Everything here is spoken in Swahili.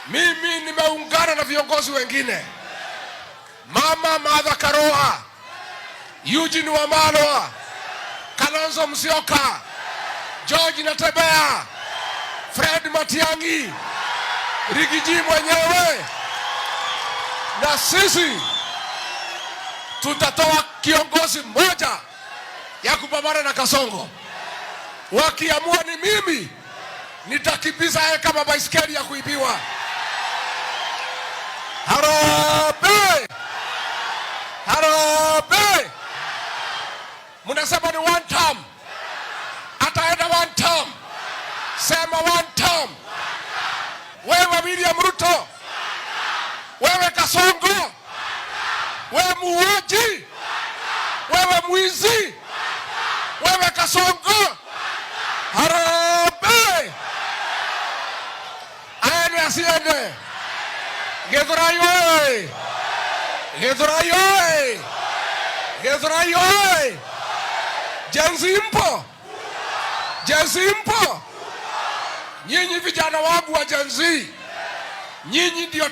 Mimi nimeungana na viongozi wengine, Mama Martha Karua, Eugene Wamalwa, Kalonzo Musyoka, George Natembeya, Fred Matiang'i, Rigiji mwenyewe, na sisi tutatoa kiongozi mmoja ya kupambana na Kasongo. Wakiamua ni mimi, nitakimbiza yeye kama baisikeli ya kuibiwa. Harambee! Harambee! Mnasema ni one term. Ataenda one term. Sema one term. Wewe William Ruto, wewe Kasongo, wewe muuaji, wewe mwizi, wewe Kasongo, harambee! Aende asiende? Githurai oye! Githurai oye! Githurai oye! Jenzi mpo? Jenzi mpo? Nyinyi vijana wangu wa Jenzi, nyinyi ndio